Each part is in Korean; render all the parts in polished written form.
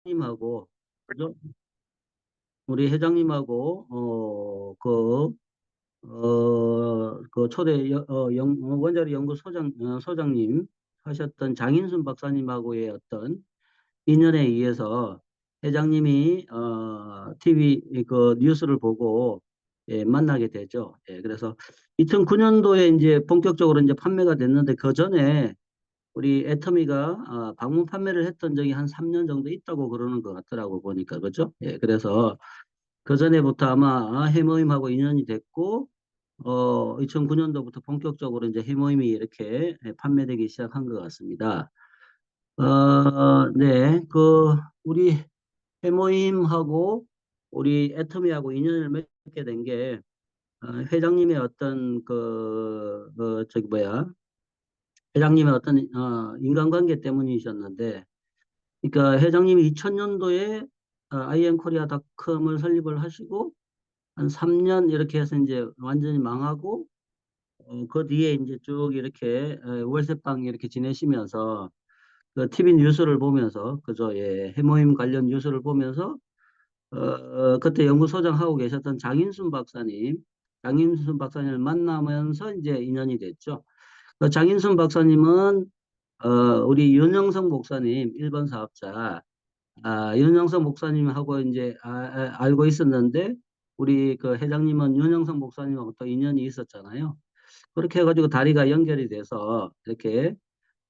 회장님하고 그죠? 우리 회장님하고 그 초대 원자력 연구 소장님 하셨던 장인순 박사님하고의 어떤 인연에 의해서 회장님이 TV 그 뉴스를 보고 예, 만나게 되죠. 예, 그래서 2009년도에 이제 본격적으로 이제 판매가 됐는데 그 전에 우리 애터미가 방문 판매를 했던 적이 한 3년 정도 있다고 그러는 것 같더라고 보니까 그죠? 예, 그래서 그 전에부터 아마 해모임하고 인연이 됐고 2009년도부터 본격적으로 이제 해모임이 이렇게 예, 판매되기 시작한 것 같습니다. 네, 우리 해모임하고 우리 애터미하고 인연을 맺게 된 게 회장님의 어떤 저기 뭐야 회장님의 어떤 인간관계 때문이셨는데, 그러니까 회장님이 2000년도에 IM코리아닷컴을 설립을 하시고 한 3년 이렇게 해서 이제 완전히 망하고 그 뒤에 이제 쭉 이렇게 월세방 이렇게 지내시면서 그 TV 뉴스를 보면서 그저 예, 해모임 관련 뉴스를 보면서 그때 연구소장하고 계셨던 장인순 박사님을 만나면서 이제 인연이 됐죠. 그 장인순 박사님은 우리 윤영석 목사님, 1번 사업자, 윤영석 목사님하고 이제 알고 있었는데, 우리 그 회장님은 윤영석 목사님하고 또 인연이 있었잖아요. 그렇게 해가지고 다리가 연결이 돼서 이렇게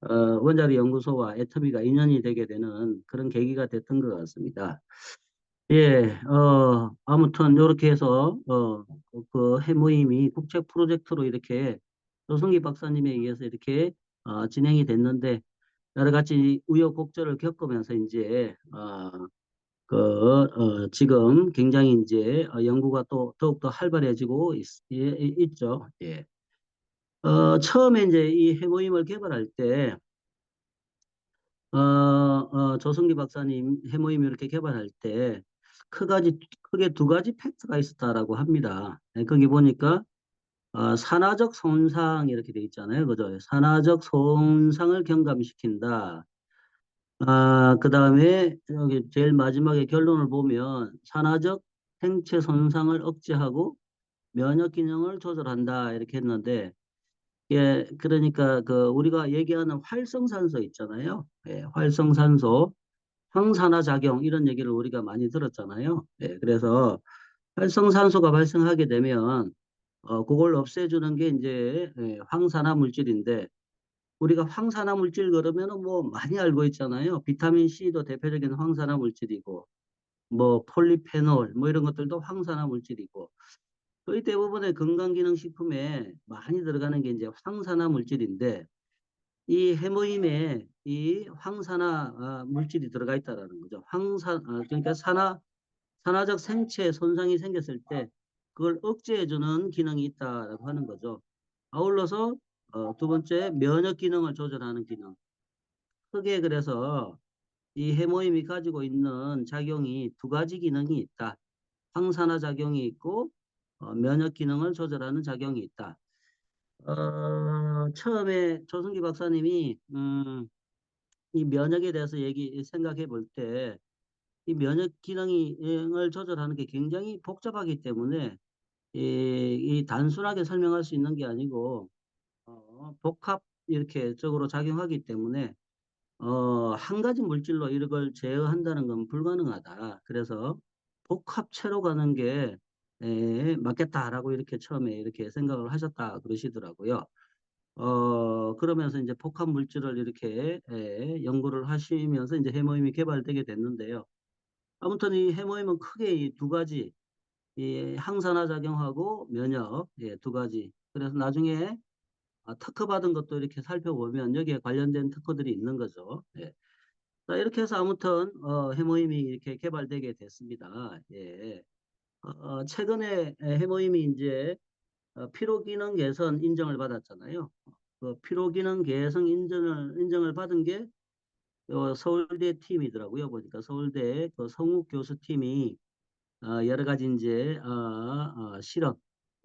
원자력 연구소와 애터미가 인연이 되게 되는 그런 계기가 됐던 것 같습니다. 예, 아무튼 이렇게 해서 그 해모임이 국책 프로젝트로 이렇게 조성기 박사님에 의해서 이렇게 진행이 됐는데 여러 가지 우여곡절을 겪으면서 이제 지금 굉장히 이제 연구가 또 더욱더 활발해지고 있죠. 예. 처음에 이제 이 해모임을 개발할 때 조성기 박사님 해모임 이렇게 개발할 때 크게 두 가지 팩트가 있었다라고 합니다. 네, 거기 보니까 산화적 손상 이렇게 돼 있잖아요. 그죠? 산화적 손상을 경감시킨다. 그 다음에 여기 제일 마지막에 결론을 보면 산화적 생체 손상을 억제하고 면역 기능을 조절한다 이렇게 했는데 예, 그러니까 그 우리가 얘기하는 활성산소 있잖아요. 예, 활성산소, 항산화 작용 이런 얘기를 우리가 많이 들었잖아요. 예, 그래서 활성산소가 발생하게 되면 그걸 없애주는 게 이제 예, 황산화 물질인데 우리가 황산화 물질 그러면은 뭐 많이 알고 있잖아요. 비타민 C도 대표적인 황산화 물질이고 뭐 폴리페놀 뭐 이런 것들도 황산화 물질이고 거의 대부분의 건강기능식품에 많이 들어가는 게 이제 황산화 물질인데 이 해모임에 이 황산화 물질이 들어가 있다라는 거죠. 그러니까 산화적 생체 손상이 생겼을 때 그걸 억제해주는 기능이 있다라고 하는 거죠. 아울러서 두 번째 면역 기능을 조절하는 기능. 크게 그래서 이 해모임이 가지고 있는 작용이 두 가지 기능이 있다. 항산화 작용이 있고 면역 기능을 조절하는 작용이 있다. 처음에 조승기 박사님이 이 면역에 대해서 생각해 볼 때 이 면역 기능을 조절하는 게 굉장히 복잡하기 때문에 이 단순하게 설명할 수 있는 게 아니고 복합 이렇게 적으로 작용하기 때문에 한 가지 물질로 이걸 제어한다는 건 불가능하다. 그래서 복합체로 가는 게 맞겠다라고 이렇게 처음에 이렇게 생각을 하셨다 그러시더라고요. 그러면서 이제 복합 물질을 이렇게 연구를 하시면서 이제 해모임이 개발되게 됐는데요. 아무튼 이 해모임은 크게 이 두 가지, 이 항산화 작용하고 면역, 예, 두 가지. 그래서 나중에 특허 받은 것도 이렇게 살펴보면 여기에 관련된 특허들이 있는 거죠. 예. 자, 이렇게 해서 아무튼 해모임이 이렇게 개발되게 됐습니다. 예. 최근에 해모임이 이제 피로기능 개선 인정을 받았잖아요. 그 피로기능 개선 인정을 받은 게 서울대 팀이더라고요. 보니까 서울대 그 성욱 교수 팀이 여러 가지 이제 실험,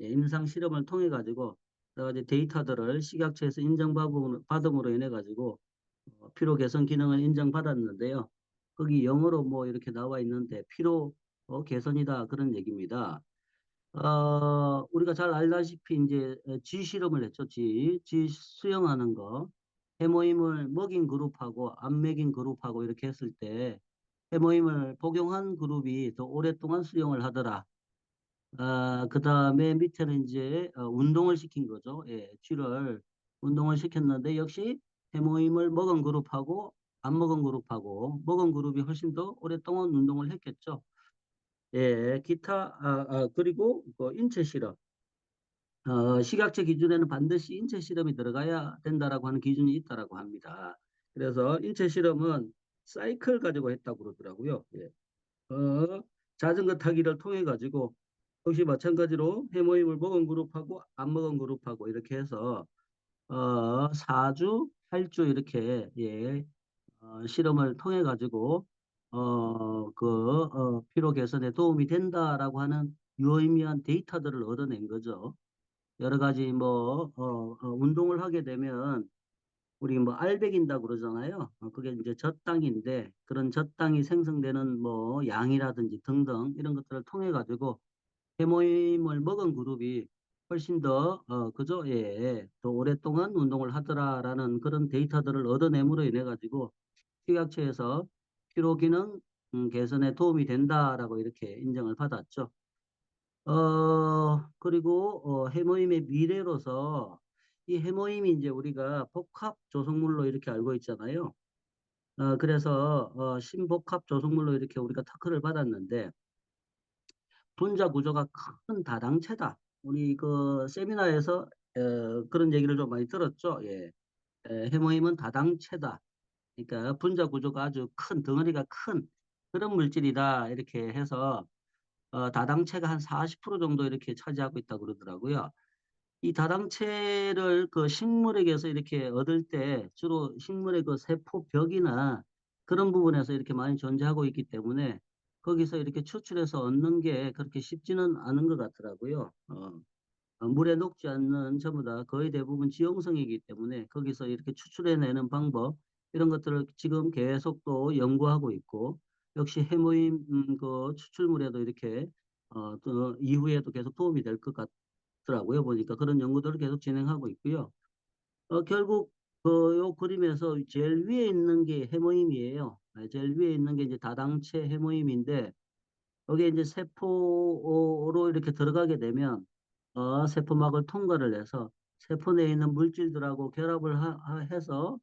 예, 임상 실험을 통해 가지고 여러 가지 데이터들을 식약처에서 인정받음으로 인해 가지고 피로 개선 기능을 인정받았는데요. 거기 영어로 뭐 이렇게 나와 있는데 피로 개선이다 그런 얘기입니다. 우리가 잘 알다시피 이제 쥐 실험을 했죠. 쥐 수영하는 거. 해모임을 먹인 그룹하고 안 먹인 그룹하고 이렇게 했을 때 해모임을 복용한 그룹이 더 오랫동안 수영을 하더라. 그 다음에 밑에는 이제 운동을 시킨 거죠. 예, 쥐를 운동을 시켰는데 역시 해모임을 먹은 그룹하고 안 먹은 그룹하고 먹은 그룹이 훨씬 더 오랫동안 운동을 했겠죠. 예, 그리고 그 인체 실험. 식약처 기준에는 반드시 인체 실험이 들어가야 된다라고 하는 기준이 있다라고 합니다. 그래서 인체 실험은 사이클 가지고 했다고 그러더라고요. 예. 자전거 타기를 통해 가지고 역시 마찬가지로 해모임을 먹은 그룹하고 안 먹은 그룹하고 이렇게 해서 4주, 8주 이렇게 예, 실험을 통해 가지고 피로 개선에 도움이 된다라고 하는 유의미한 데이터들을 얻어낸 거죠. 여러 가지 운동을 하게 되면 우리 뭐 알배긴다 그러잖아요. 그게 이제 젖당인데 그런 젖당이 생성되는 뭐 양이라든지 등등 이런 것들을 통해 가지고 해모임을 먹은 그룹이 훨씬 더 그죠? 예, 더 오랫동안 운동을 하더라라는 그런 데이터들을 얻어냄으로 인해 가지고 식약처에서 피로 기능 개선에 도움이 된다라고 이렇게 인정을 받았죠. 그리고 해모임의 미래로서 이 해모임이 이제 우리가 복합 조성물로 이렇게 알고 있잖아요. 그래서 신복합 조성물로 이렇게 우리가 특허를 받았는데 분자 구조가 큰 다당체다. 우리 그 세미나에서 그런 얘기를 좀 많이 들었죠. 예. 해모임은 다당체다. 그러니까 분자 구조가 아주 큰 덩어리가 큰 그런 물질이다. 이렇게 해서 다당체가 한 40% 정도 이렇게 차지하고 있다고 그러더라고요. 이 다당체를 그 식물에게서 이렇게 얻을 때 주로 식물의 그 세포벽이나 그런 부분에서 이렇게 많이 존재하고 있기 때문에 거기서 이렇게 추출해서 얻는 게 그렇게 쉽지는 않은 것 같더라고요. 물에 녹지 않는 전부 다 거의 대부분 지용성이기 때문에 거기서 이렇게 추출해내는 방법 이런 것들을 지금 계속 또 연구하고 있고 역시 해모임 그 추출물에도 이렇게 또 이후에도 계속 도움이 될 것 같더라고요. 보니까 그런 연구들을 계속 진행하고 있고요. 결국 그 요 그림에서 제일 위에 있는 게 해모임이에요. 제일 위에 있는 게 이제 다당체 해모임인데 여기에 이제 세포로 이렇게 들어가게 되면 세포막을 통과를 해서 세포 내에 있는 물질들하고 결합을 해서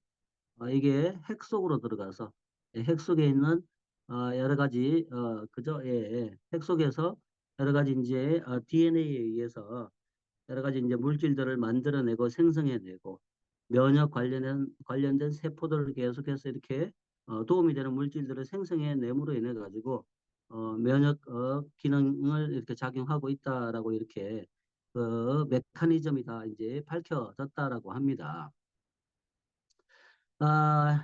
이게 핵 속으로 들어가서 핵 속에 있는 여러 가지 그죠? 예, 예. 핵 속에서 여러 가지 이제 DNA에 의해서 여러 가지 이제 물질들을 만들어내고 생성해내고 면역 관련된 세포들을 계속해서 이렇게 도움이 되는 물질들을 생성해냄으로 인해 가지고 면역 기능을 이렇게 작용하고 있다라고 이렇게 그 메커니즘이 다 이제 밝혀졌다라고 합니다.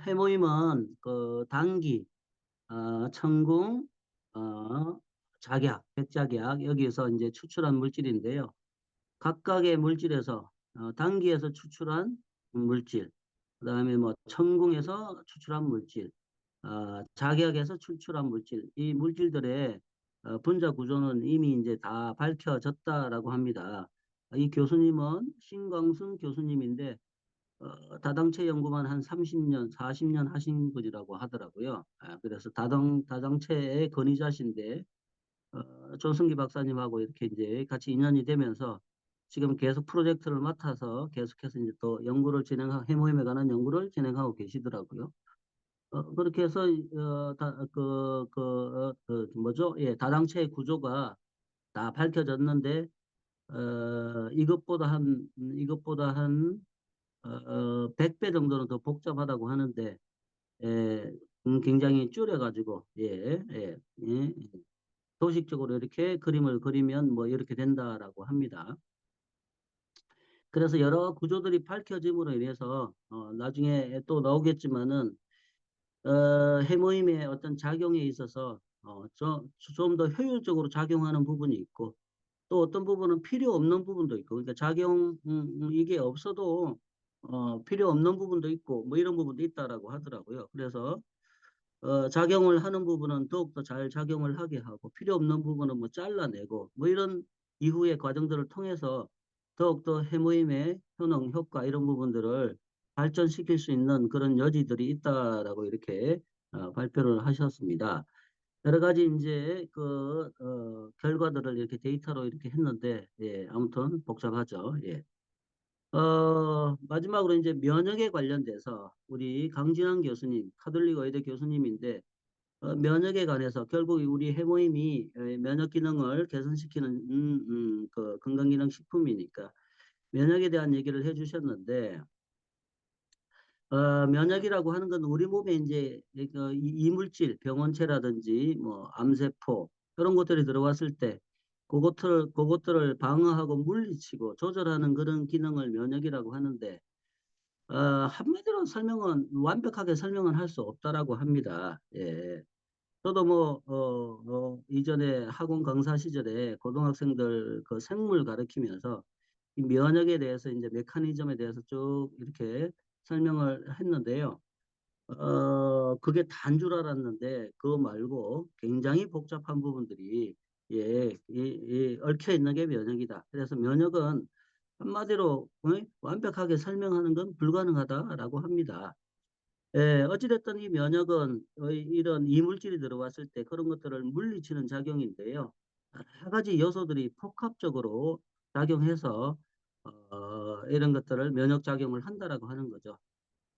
해모임은 그 당기, 천궁, 작약, 백작약 여기에서 이제 추출한 물질인데요. 각각의 물질에서 당기에서 추출한 물질, 그다음에 뭐 천궁에서 추출한 물질, 작약에서 추출한 물질, 이 물질들의 분자 구조는 이미 이제 다 밝혀졌다라고 합니다. 이 교수님은 신광순 교수님인데 다당체 연구만 한 30년, 40년 하신 분이라고 하더라고요. 그래서 다당체의 권위자신데 조승기 박사님하고 이렇게 이제 같이 인연이 되면서 지금 계속 프로젝트를 맡아서 계속해서 이제 또 해모임에 관한 연구를 진행하고 계시더라고요. 그렇게 해서 뭐죠? 예, 다당체의 구조가 다 밝혀졌는데 이것보다 한 100배 정도는 더 복잡하다고 하는데 예, 굉장히 줄여가지고 예. 도식적으로 이렇게 그림을 그리면 뭐 이렇게 된다라고 합니다. 그래서 여러 구조들이 밝혀짐으로 인해서 나중에 또 나오겠지만은 해모임의 어떤 작용에 있어서 좀 더 효율적으로 작용하는 부분이 있고 또 어떤 부분은 필요 없는 부분도 있고 그러니까 이게 없어도 필요 없는 부분도 있고 뭐 이런 부분도 있다라고 하더라고요. 그래서 작용을 하는 부분은 더욱더 잘 작용을 하게 하고 필요 없는 부분은 뭐 잘라내고 뭐 이런 이후의 과정들을 통해서 더욱더 해모임의 효능, 효과 이런 부분들을 발전시킬 수 있는 그런 여지들이 있다라고 이렇게 발표를 하셨습니다. 여러 가지 이제 결과들을 이렇게 데이터로 이렇게 했는데 예, 아무튼 복잡하죠. 예. 마지막으로 이제 면역에 관련돼서 우리 강진환 교수님, 카톨릭 의대 교수님인데 면역에 관해서 결국 우리 해모임이 면역 기능을 개선시키는 그 건강기능식품이니까 면역에 대한 얘기를 해주셨는데 면역이라고 하는 건 우리 몸에 이제 이물질, 병원체라든지 뭐 암세포 이런 것들이 들어왔을 때 그것들을 방어하고 물리치고 조절하는 그런 기능을 면역이라고 하는데 한마디로 설명은 완벽하게 설명은 할 수 없다라고 합니다. 예. 저도 이전에 학원 강사 시절에 고등학생들 그 생물 가르치면서 이 면역에 대해서 이제 메커니즘에 대해서 쭉 이렇게 설명을 했는데요. 그게 다인 줄 알았는데, 그거 말고 굉장히 복잡한 부분들이, 얽혀 있는 게 면역이다. 그래서 면역은 한마디로, 완벽하게 설명하는 건 불가능하다라고 합니다. 어찌됐든 이 면역은 이런 이물질이 들어왔을 때 그런 것들을 물리치는 작용인데요. 여러 가지 요소들이 복합적으로 작용해서 이런 것들을 면역 작용을 한다라고 하는 거죠.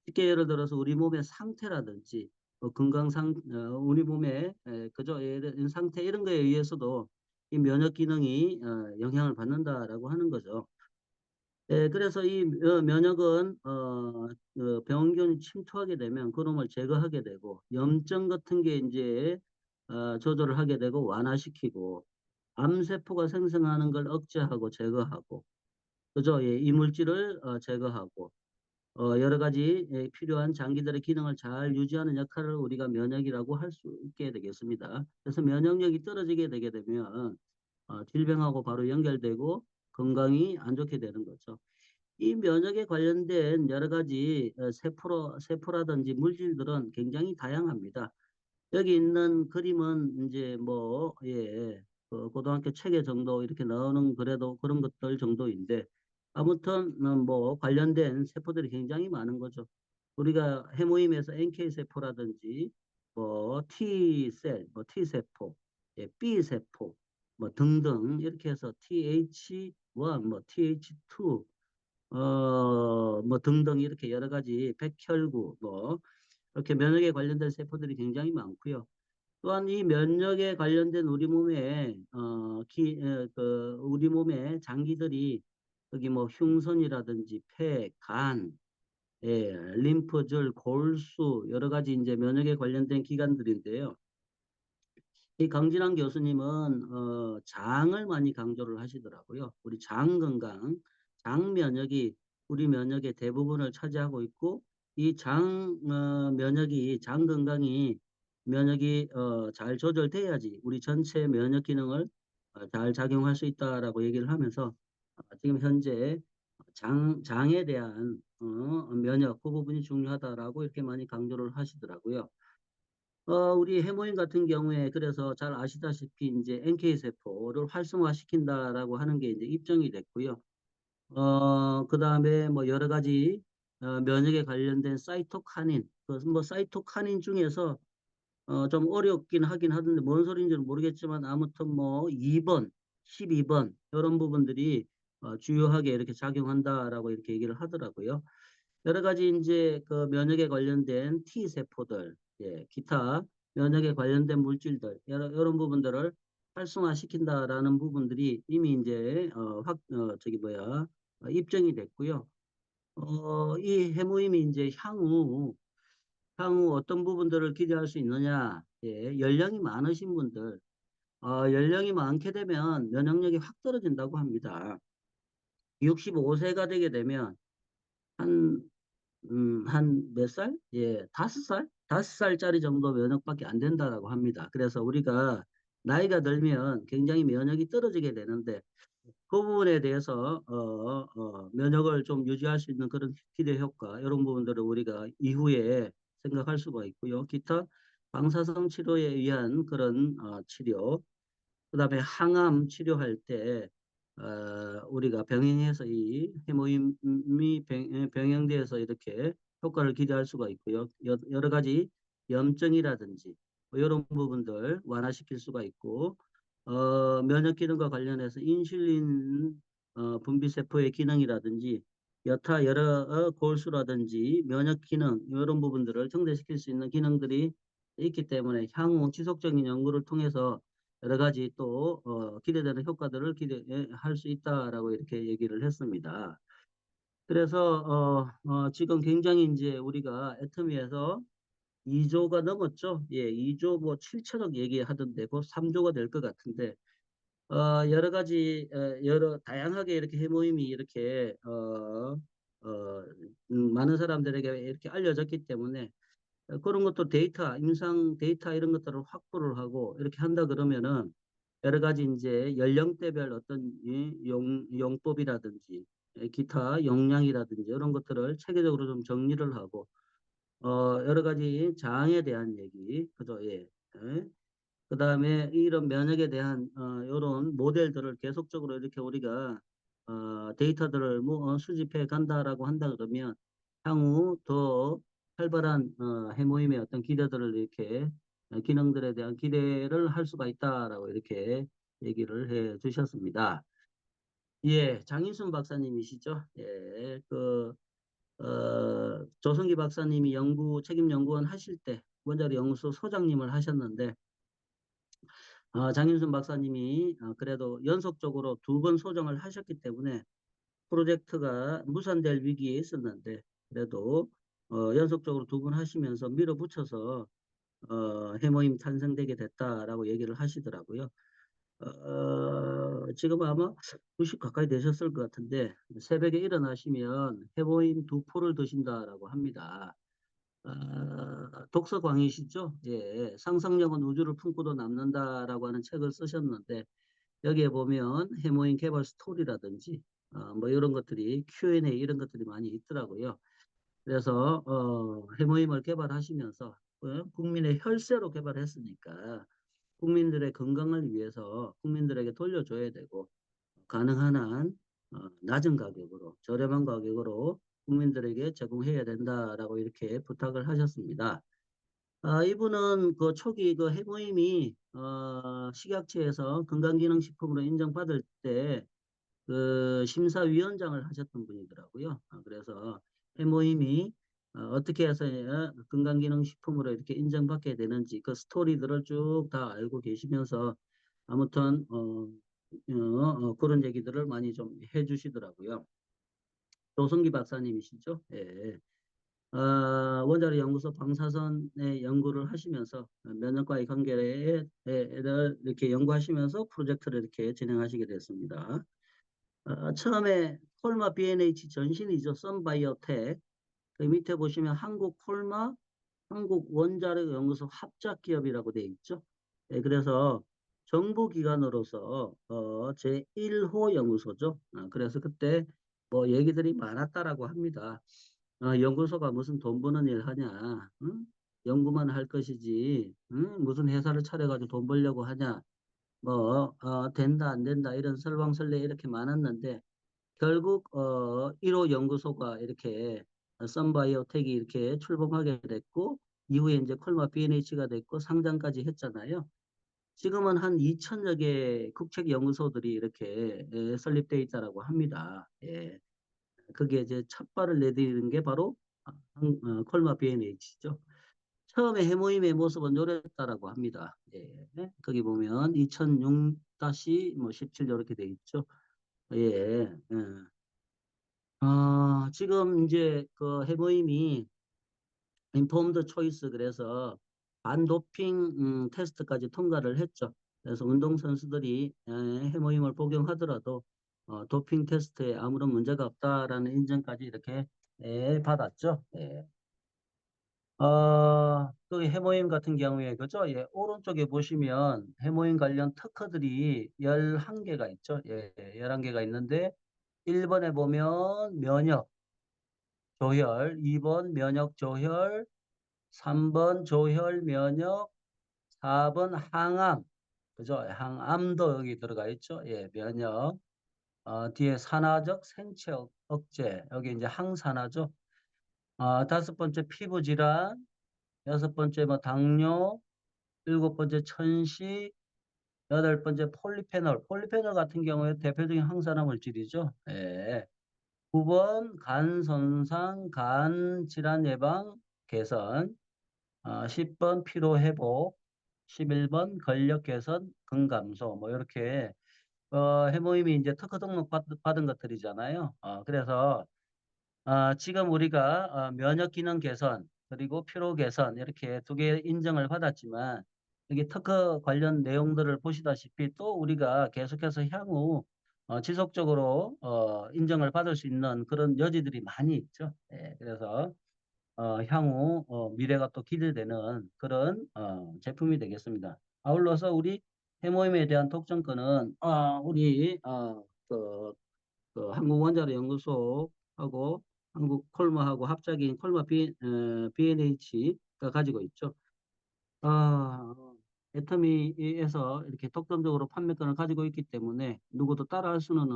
쉽게 예를 들어서 우리 몸의 상태라든지 우리 몸의 그저 이런 상태 이런 거에 의해서도 이 면역 기능이 영향을 받는다라고 하는 거죠. 그래서 이 면역은 병원균이 침투하게 되면 그놈을 제거하게 되고 염증 같은 게 이제 조절을 하게 되고 완화시키고 암세포가 생성하는 걸 억제하고 제거하고 그죠? 예, 이물질을 제거하고 여러 가지 필요한 장기들의 기능을 잘 유지하는 역할을 우리가 면역이라고 할 수 있게 되겠습니다. 그래서 면역력이 떨어지게 되게 되면 질병하고 바로 연결되고 건강이 안 좋게 되는 거죠. 이 면역에 관련된 여러 가지 세포라든지 물질들은 굉장히 다양합니다. 여기 있는 그림은 이제 고등학교 책에 정도 이렇게 나오는 그래도 그런 것들 정도인데 아무튼 뭐 관련된 세포들이 굉장히 많은 거죠. 우리가 해모임에서 NK 세포라든지 뭐 T셀, 뭐 T세포, B세포 뭐 등등 이렇게 해서 TH1, 뭐 TH2 뭐 등등 이렇게 여러 가지 백혈구 뭐 이렇게 면역에 관련된 세포들이 굉장히 많고요. 또한 이 면역에 관련된 우리 몸의 장기들이 여기 뭐 흉선이라든지 폐, 간, 림프절, 골수 여러 가지 이제 면역에 관련된 기관들인데요. 이 강진환 교수님은 장을 많이 강조를 하시더라고요. 우리 장 건강, 장 면역이 우리 면역의 대부분을 차지하고 있고 이 장 건강이 면역이 잘 조절돼야지 우리 전체 면역 기능을 잘 작용할 수 있다라고 얘기를 하면서 지금 현재 장에 대한 면역 그 부분이 중요하다라고 이렇게 많이 강조를 하시더라고요. 우리 해모인 같은 경우에 그래서 잘 아시다시피 이제 NK 세포를 활성화시킨다라고 하는 게 이제 입증이 됐고요. 그다음에 뭐 여러 가지 면역에 관련된 사이토카닌, 뭐 사이토카닌 중에서 좀 어렵긴 하긴 하던데 뭔 소리인지는 모르겠지만 아무튼 뭐 2번, 12번 이런 부분들이 주요하게 이렇게 작용한다라고 이렇게 얘기를 하더라고요. 여러 가지 이제 그 면역에 관련된 T 세포들, 기타 면역에 관련된 물질들 이런 부분들을 활성화시킨다라는 부분들이 이미 이제 입증이 됐고요. 이 해모임이 이제 향후 어떤 부분들을 기대할 수 있느냐? 연령이 많으신 분들, 연령이 많게 되면 면역력이 확 떨어진다고 합니다. 65세가 되게 되면 한 한 몇 살? 5살? 5살짜리 정도 면역밖에 안 된다라고 합니다. 그래서 우리가 나이가 들면 굉장히 면역이 떨어지게 되는데 그 부분에 대해서 면역을 좀 유지할 수 있는 그런 기대 효과 이런 부분들을 우리가 이후에 생각할 수가 있고요. 기타 방사성 치료에 의한 그런 치료, 그다음에 항암 치료할 때 우리가 병행해서 이 해모임이 병행돼서 이렇게 효과를 기대할 수가 있고요. 여러 가지 염증이라든지 뭐 이런 부분들 완화시킬 수가 있고 면역 기능과 관련해서 인슐린 분비 세포의 기능이라든지 여타 여러 골수라든지 면역 기능 이런 부분들을 증대시킬 수 있는 기능들이 있기 때문에 향후 지속적인 연구를 통해서 여러 가지 또 기대되는 효과들을 기대할 수 있다라고 이렇게 얘기를 했습니다. 그래서 지금 굉장히 이제 우리가 애터미에서 2조가 넘었죠. 예, 2조 뭐 7천억 얘기하던데 곧 3조가 될 것 같은데 여러 가지 여러 다양하게 이렇게 해모임이 이렇게 많은 사람들에게 이렇게 알려졌기 때문에 그런 것도 데이터, 임상 데이터 이런 것들을 확보를 하고 이렇게 한다 그러면은 여러 가지 이제 연령대별 어떤 용법이라든지 기타 용량이라든지 이런 것들을 체계적으로 좀 정리를 하고 여러 가지 장에 대한 얘기, 그죠? 예. 예. 그다음에 이런 면역에 대한 이런 모델들을 계속적으로 이렇게 우리가 데이터들을 뭐, 수집해 간다라고 한다 그러면 향후 더 활발한 해모임의 어떤 기대들을 이렇게 기능들에 대한 기대를 할 수가 있다라고 이렇게 얘기를 해 주셨습니다. 예, 장인순 박사님이시죠? 예, 조성기 박사님이 책임 연구원 하실 때 원자력 연구소 소장님을 하셨는데 장윤순 박사님이 그래도 연속적으로 2번 소정을 하셨기 때문에 프로젝트가 무산될 위기에 있었는데 그래도 연속적으로 2번 하시면서 밀어붙여서 해모임 탄생되게 됐다라고 얘기를 하시더라고요. 지금 아마 90 가까이 되셨을 것 같은데 새벽에 일어나시면 해모임 2포를 드신다라고 합니다. 독서광이시죠? 예, 상상력은 우주를 품고도 남는다라고 하는 책을 쓰셨는데 여기에 보면 해모인 개발 스토리라든지 뭐 이런 것들이 Q&A 이런 것들이 많이 있더라고요. 그래서 해모임을 개발하시면서 국민의 혈세로 개발했으니까 국민들의 건강을 위해서 국민들에게 돌려줘야 되고 가능한 한 낮은 가격으로 저렴한 가격으로 국민들에게 제공해야 된다라고 이렇게 부탁을 하셨습니다. 이분은 그 초기 그 해모임이 식약처에서 건강기능식품으로 인정받을 때 그 심사위원장을 하셨던 분이더라고요. 그래서 해모임이 어떻게 해서 건강기능식품으로 이렇게 인정받게 되는지 그 스토리들을 쭉 다 알고 계시면서 아무튼 그런 얘기들을 많이 좀 해주시더라고요. 조성기 박사님이시죠? 예. 원자력 연구소 방사선의 연구를 하시면서 면역과의 관계를 이렇게 연구하시면서 프로젝트를 이렇게 진행하시게 됐습니다. 처음에 콜마 BNH 전신이죠. 썬바이오텍. 그 밑에 보시면 한국 콜마, 한국 원자력 연구소 합작 기업이라고 돼 있죠. 예, 그래서 정부 기관으로서 제1호 연구소죠. 그래서 그때 뭐 얘기들이 많았다라고 합니다. 연구소가 무슨 돈 버는 일 하냐? 응? 연구만 할 것이지, 응? 무슨 회사를 차려가지고 돈 벌려고 하냐? 뭐, 된다, 안 된다, 이런 설왕설래 이렇게 많았는데, 결국, 1호 연구소가 이렇게, 썬바이오텍이 이렇게 출범하게 됐고, 이후에 이제 콜마 BNH가 됐고, 상장까지 했잖아요. 지금은 한 2천여 개 국책 연구소들이 이렇게 설립되어 있다라고 합니다. 예. 그게 이제 첫 발을 내디디는 게 바로 콜마 BNH죠. 처음에 해모임의 모습은 요랬다라고 합니다. 예. 거기 보면 2006-17 이렇게 돼 있죠. 예. 예. 지금 이제 그 해모임이 인폼드 초이스 그래서 반도핑 테스트까지 통과를 했죠. 그래서 운동선수들이 해모임을 복용하더라도 도핑 테스트에 아무런 문제가 없다라는 인정까지 이렇게 받았죠. 예. 또 해모임 같은 경우에 그죠? 예, 오른쪽에 보시면 해모임 관련 특허들이 11개가 있죠. 예, 11개가 있는데 1번에 보면 면역 조혈, 2번 면역 조혈, 3번 조혈 면역, 4번 항암. 그죠? 항암도 여기 들어가 있죠. 예, 면역. 뒤에 산화적 생체 억제. 여기 이제 항산화죠. 다섯 번째 피부 질환, 여섯 번째 뭐 당뇨, 일곱 번째 천식, 여덟 번째 폴리페놀. 폴리페놀 같은 경우에 대표적인 항산화 물질이죠. 예. 9번 간 손상, 간 질환 예방 개선. 10번 피로 회복, 11번 근력 개선, 근감소. 뭐 이렇게 해모임이 이제 특허 등록 받은 것들이잖아요. 그래서 지금 우리가 면역 기능 개선 그리고 피로 개선 이렇게 두 개 인정을 받았지만 이게 특허 관련 내용들을 보시다시피 또 우리가 계속해서 향후 지속적으로 인정을 받을 수 있는 그런 여지들이 많이 있죠. 예, 그래서 향후 미래가 또 기대되는 그런 제품이 되겠습니다. 아울러서 우리 해모임에 대한 독점권은 우리 그 한국원자로연구소하고 한국 콜마하고 합작인 콜마 B&H가 가지고 있죠. 애터미에서 이렇게 독점적으로 판매권을 가지고 있기 때문에 누구도 따라할 수는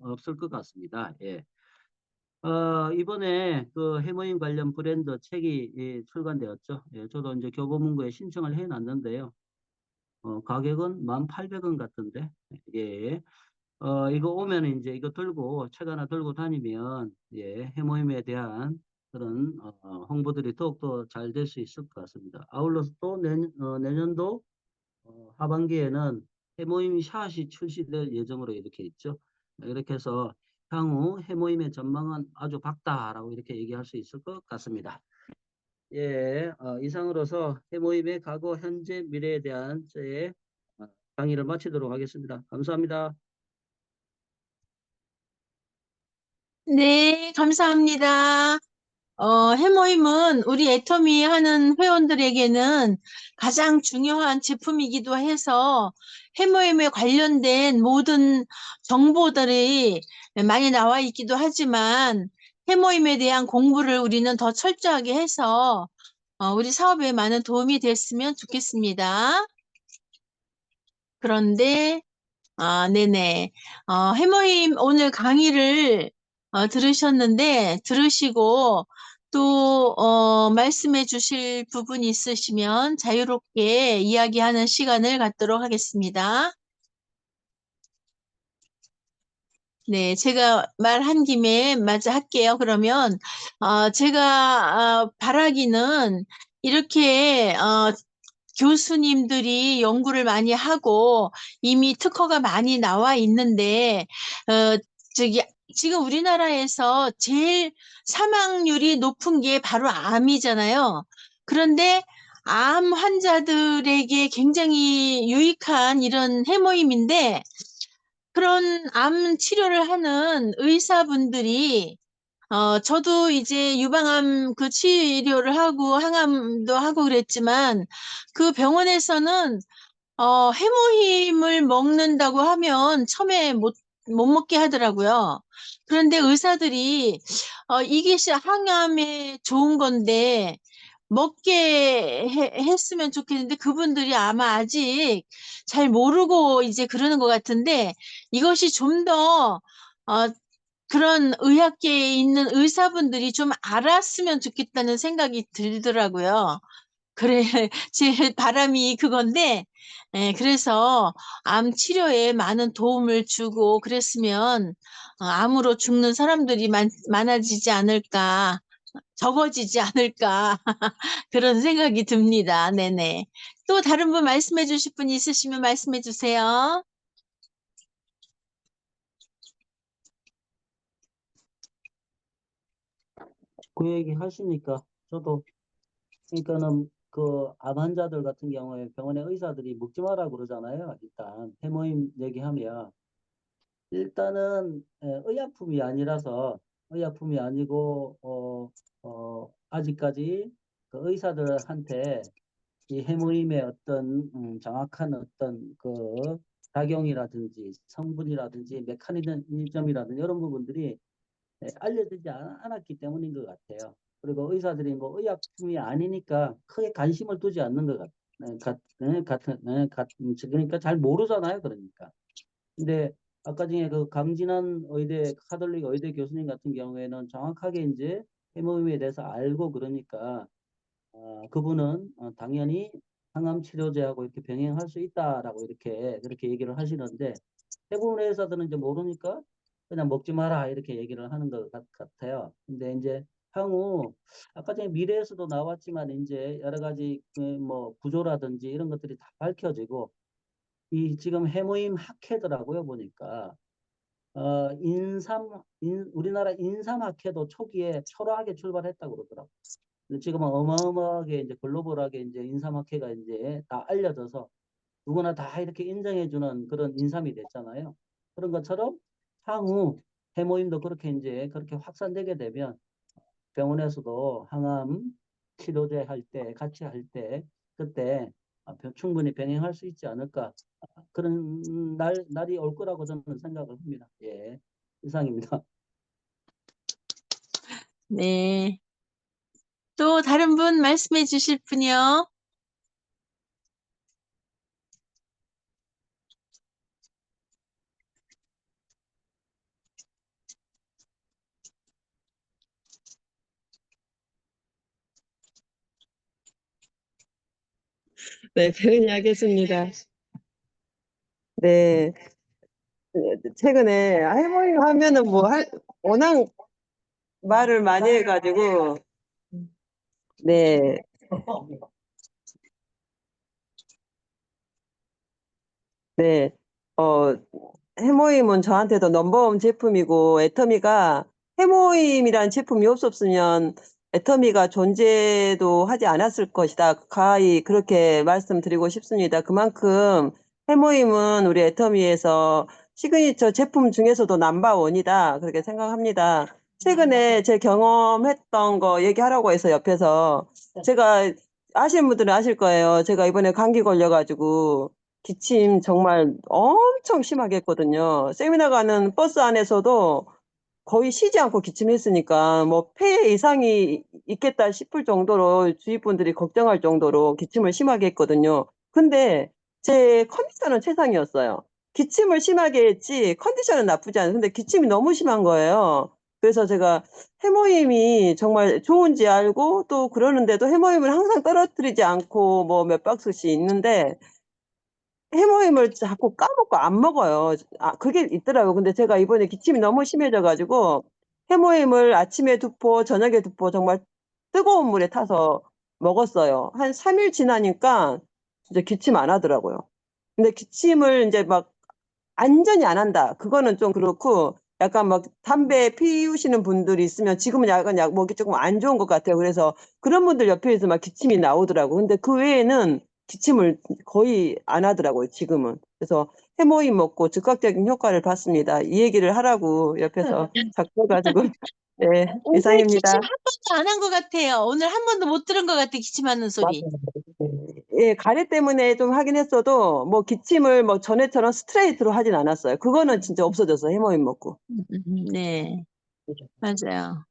없을 것 같습니다. 예. 이번에 그 해머인 관련 브랜드 책이 출간되었죠. 예, 저도 이제 교보문고에 신청을 해놨는데요. 가격은 1,800원 같은데, 예. 이거 오면 이제 이거 들고, 책 하나 들고 다니면, 예, 해모임에 대한 그런, 홍보들이 더욱더 잘 될 수 있을 것 같습니다. 아울러서 또 내년도 하반기에는 해모임 샷이 출시될 예정으로 이렇게 있죠. 이렇게 해서 향후 해모임의 전망은 아주 밝다라고 이렇게 얘기할 수 있을 것 같습니다. 예, 이상으로서 해모임의 과거, 현재, 미래에 대한 제 강의를 마치도록 하겠습니다. 감사합니다. 네, 감사합니다. 해모임은 우리 애터미 하는 회원들에게는 가장 중요한 제품이기도 해서 해모임에 관련된 모든 정보들이 많이 나와 있기도 하지만 해모임에 대한 공부를 우리는 더 철저하게 해서 우리 사업에 많은 도움이 됐으면 좋겠습니다. 그런데 네네. 해모임 오늘 강의를 들으시고 또 말씀해 주실 부분이 있으시면 자유롭게 이야기하는 시간을 갖도록 하겠습니다. 네, 제가 말한 김에 마저 할게요. 그러면 제가 바라기는 이렇게 교수님들이 연구를 많이 하고 이미 특허가 많이 나와 있는데 어, 저기 지금 우리나라에서 제일 사망률이 높은 게 바로 암이잖아요. 그런데 암 환자들에게 굉장히 유익한 이런 해모임인데 그런 암 치료를 하는 의사분들이 저도 이제 유방암 그 치료를 하고 항암도 하고 그랬지만 그 병원에서는 해모힘을 먹는다고 하면 처음에 못 먹게 하더라고요. 그런데 의사들이 이게 항암에 좋은 건데 먹게 했으면 좋겠는데 그분들이 아마 아직 잘 모르고 이제 그러는 것 같은데 이것이 좀 더 그런 의학계에 있는 의사분들이 좀 알았으면 좋겠다는 생각이 들더라고요. 그래, 제 바람이 그건데, 그래서 암 치료에 많은 도움을 주고 그랬으면 암으로 죽는 사람들이 많아지지 않을까, 적어지지 않을까, 그런 생각이 듭니다. 네네. 또 다른 분 말씀해 주실 분 있으시면 말씀해 주세요. 그 얘기 하시니까 저도 그러니까는 그 암 환자들 같은 경우에 병원의 의사들이 먹지 마라 그러잖아요. 일단 해모임 얘기하면 일단은 의약품이 아니라서 의약품이 아니고 아직까지 그 의사들한테 이 해모임의 어떤 정확한 어떤 그 작용이라든지 성분이라든지 메커니즘이라든지 이런 부분들이 알려지지 않았기 때문인 것 같아요. 그리고 의사들이 뭐 의약품이 아니니까 크게 관심을 두지 않는 것 그러니까 잘 모르잖아요. 그러니까. 근데 아까 중에 그 강진한 의대 카톨릭 의대 교수님 같은 경우에는 정확하게 이제 해모임에 대해서 알고 그러니까 그분은 당연히 항암 치료제하고 이렇게 병행할 수 있다라고 이렇게 그렇게 얘기를 하시는데 대부분의 의사들은 이제 모르니까 그냥 먹지 마라 이렇게 얘기를 하는 것 같아요. 근데 이제 향후 아까 전에 미래에서도 나왔지만 이제 여러 가지 그뭐 구조라든지 이런 것들이 다 밝혀지고 이 지금 해모임 학회더라고요 보니까 우리나라 인삼학회도 초기에 초라하게 출발했다고 그러더라고요. 근데 지금은 어마어마하게 이제 글로벌하게 이제 인삼학회가 이제 다 알려져서 누구나 다 이렇게 인정해주는 그런 인삼이 됐잖아요. 그런 것처럼 향후 해모임도 그렇게 이제 그렇게 확산되게 되면 병원에서도 항암 치료제 할 때, 같이 할 때, 그때 충분히 병행할 수 있지 않을까. 그런 날이 올 거라고 저는 생각을 합니다. 예. 이상입니다. 네. 또 다른 분 말씀해 주실 분이요. 네, 표현이 하겠습니다. 네, 최근에 해모임 하면은 워낙 말을 많이 해가지고, 네, 네, 어, 해모임은 저한테도 넘버원 제품이고, 애터미가 해모임이란 제품이 없었으면 애터미가 존재도 하지 않았을 것이다. 가히 그렇게 말씀드리고 싶습니다. 그만큼 해모임은 우리 애터미에서 시그니처 제품 중에서도 넘버원이다. 그렇게 생각합니다. 최근에 제 경험했던 거 얘기하라고 해서 옆에서 제가 아시는 분들은 아실 거예요. 제가 이번에 감기 걸려가지고 기침 정말 엄청 심하게 했거든요. 세미나 가는 버스 안에서도 거의 쉬지 않고 기침했으니까 뭐 폐에 이상이 있겠다 싶을 정도로 주위 분들이 걱정할 정도로 기침을 심하게 했거든요. 근데 제 컨디션은 최상이었어요. 기침을 심하게 했지 컨디션은 나쁘지 않아요. 근데 기침이 너무 심한 거예요. 그래서 제가 해모임이 정말 좋은지 알고 또 그러는데도 해모임을 항상 떨어뜨리지 않고 뭐 몇 박스씩 있는데 해모임을 자꾸 까먹고 안 먹어요. 그게 있더라고요. 근데 제가 이번에 기침이 너무 심해져 가지고 해모임을 아침에 2포 저녁에 2포 정말 뜨거운 물에 타서 먹었어요. 한 3일 지나니까 진짜 기침 안 하더라고요. 근데 기침을 인제 막 완전히 안 한다. 그거는 좀 그렇고 약간 막 담배 피우시는 분들이 있으면 지금은 약간 목이 조금 안 좋은 것 같아요. 그래서 그런 분들 옆에 있으면 막 기침이 나오더라고요. 근데 그 외에는 기침을 거의 안 하더라고요, 지금은. 그래서 해모임 먹고 즉각적인 효과를 봤습니다. 이 얘기를 하라고 옆에서 자꾸 해 가지고 네, 오늘 기침 이상입니다. 한 번도 안 한 것 같아요. 오늘 한 번도 못 들은 것 같아, 기침하는 소리. 맞아요. 예, 가래 때문에 좀 하긴 했어도 뭐 기침을 뭐 전에처럼 스트레이트로 하진 않았어요. 그거는 진짜 없어졌어요, 해모임 먹고. 네, 맞아요.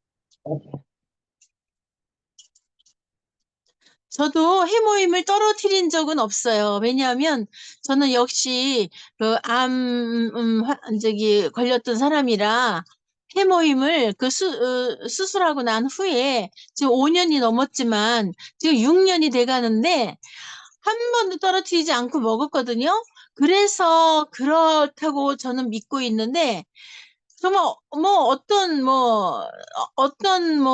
저도 해모임을 떨어뜨린 적은 없어요. 왜냐하면 저는 역시 걸렸던 사람이라 해모임을 수술하고 난 후에 지금 5년이 넘었지만 지금 6년이 돼 가는데 한 번도 떨어뜨리지 않고 먹었거든요. 그래서 그렇다고 저는 믿고 있는데 정말 어떤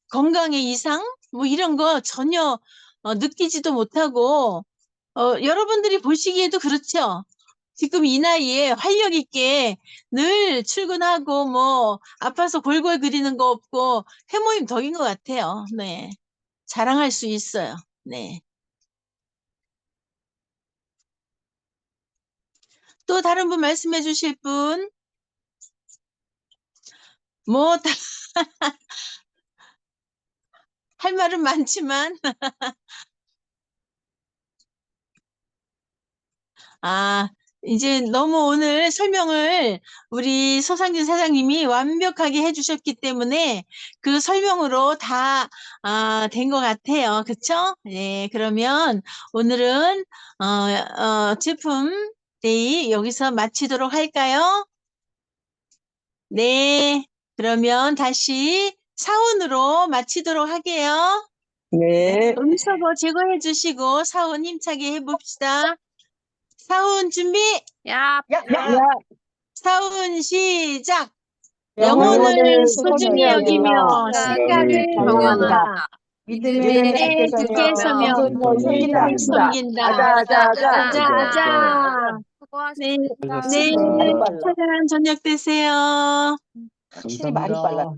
건강의 이상 뭐 이런 거 전혀 느끼지도 못하고 여러분들이 보시기에도 그렇죠. 지금 이 나이에 활력 있게 늘 출근하고 뭐 아파서 골골거리는 거 없고 해모임 덕인 것 같아요. 네. 자랑할 수 있어요. 네. 또 다른 분 말씀해 주실 분? 뭐, 할 말은 많지만, 아, 이제 너무 오늘 설명을 우리 소상진 사장님이 완벽하게 해주셨기 때문에 그 설명으로 다 된 것 같아요. 그쵸? 네, 그러면 오늘은 제품 데이 여기서 마치도록 할까요? 네, 그러면 다시 사운으로 마치도록 할게요. 네. 음소거 제거해 주시고 사운 힘차게 해봅시다. 사운 준비! 야, 사운 시작! 영혼을 영혼을 소중히 소중히 여기며 여기며 생각을 생각을 경영한다. 경영한다. 믿음의 믿음의 굳게 서며 굳게 섬긴다. 아자. 아자. 네, 수고하셨습니다. 네, 편안한 저녁 되세요. 확실히 말이 빨라.